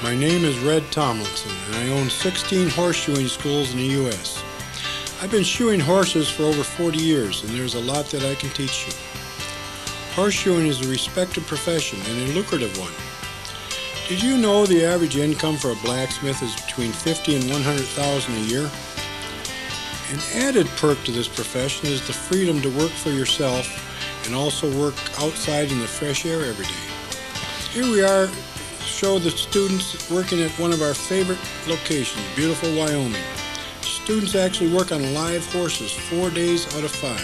My name is Red Tomlinson, and I own 16 horseshoeing schools in the U.S. I've been shoeing horses for over 40 years, and there's a lot that I can teach you. Horseshoeing is a respected profession and a lucrative one. Did you know the average income for a blacksmith is between $50,000 and $100,000 a year? An added perk to this profession is the freedom to work for yourself and also work outside in the fresh air every day. Here we are, show the students working at one of our favorite locations, beautiful Wyoming. Students actually work on live horses 4 days out of 5.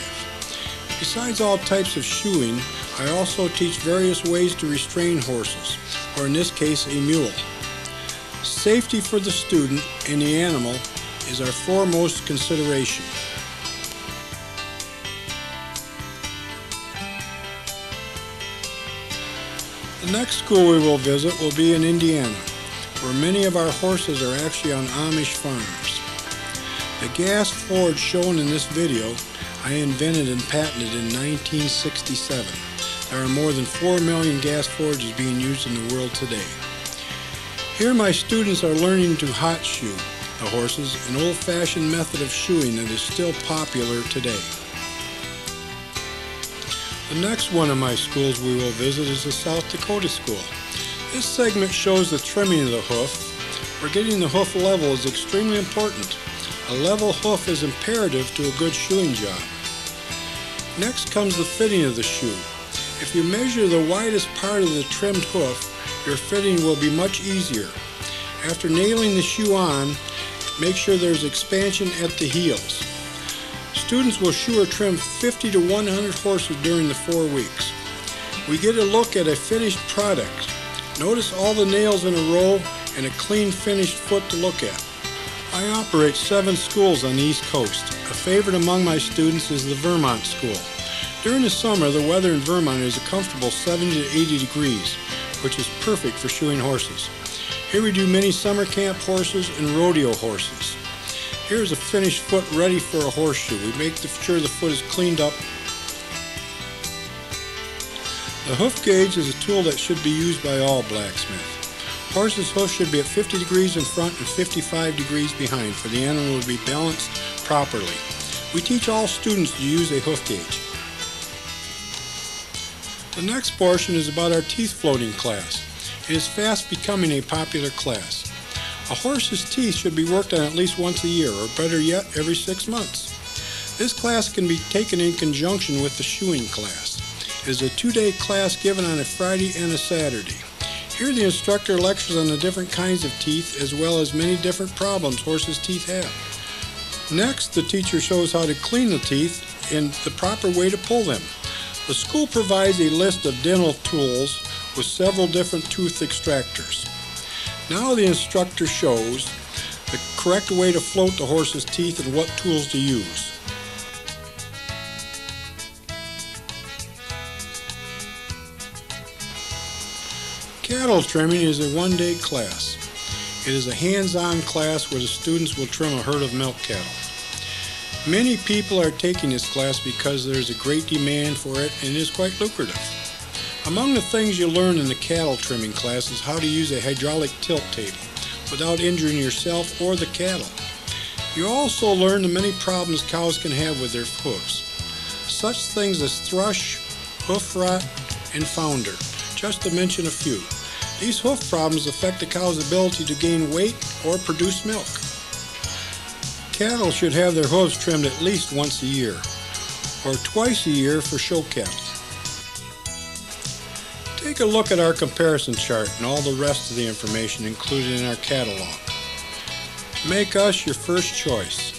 Besides all types of shoeing, I also teach various ways to restrain horses, or in this case, a mule. Safety for the student and the animal is our foremost consideration. The next school we will visit will be in Indiana, where many of our horses are actually on Amish farms. The gas forge shown in this video I invented and patented in 1967. There are more than 4 million gas forges being used in the world today. Here my students are learning to hot shoe the horses, an old-fashioned method of shoeing that is still popular today. The next one of my schools we will visit is the South Dakota school. This segment shows the trimming of the hoof, where getting the hoof level is extremely important. A level hoof is imperative to a good shoeing job. Next comes the fitting of the shoe. If you measure the widest part of the trimmed hoof, your fitting will be much easier. After nailing the shoe on, make sure there's expansion at the heels. Students will shoe or trim 50 to 100 horses during the 4 weeks. We get a look at a finished product. Notice all the nails in a row and a clean finished foot to look at. I operate 7 schools on the East Coast. A favorite among my students is the Vermont School. During the summer, the weather in Vermont is a comfortable 70 to 80 degrees, which is perfect for shoeing horses. Here we do many summer camp horses and rodeo horses. Here's a finished foot ready for a horseshoe. We make sure the foot is cleaned up. The hoof gauge is a tool that should be used by all blacksmiths. Horses' hoofs should be at 50 degrees in front and 55 degrees behind for the animal to be balanced properly. We teach all students to use a hoof gauge. The next portion is about our teeth floating class. It is fast becoming a popular class. A horse's teeth should be worked on at least once a year, or better yet, every 6 months. This class can be taken in conjunction with the shoeing class. It is a 2-day class given on a Friday and a Saturday. Here the instructor lectures on the different kinds of teeth as well as many different problems horses' teeth have. Next, the teacher shows how to clean the teeth and the proper way to pull them. The school provides a list of dental tools with several different tooth extractors. Now the instructor shows the correct way to float the horse's teeth and what tools to use. Cattle trimming is a 1-day class. It is a hands-on class where the students will trim a herd of milk cattle. Many people are taking this class because there is a great demand for it and it is quite lucrative. Among the things you learn in the cattle trimming class is how to use a hydraulic tilt table without injuring yourself or the cattle. You also learn the many problems cows can have with their hoofs. Such things as thrush, hoof rot, and founder, just to mention a few. These hoof problems affect the cow's ability to gain weight or produce milk. Cattle should have their hooves trimmed at least once a year, or twice a year for show cattle. Take a look at our comparison chart and all the rest of the information included in our catalog. Make us your first choice.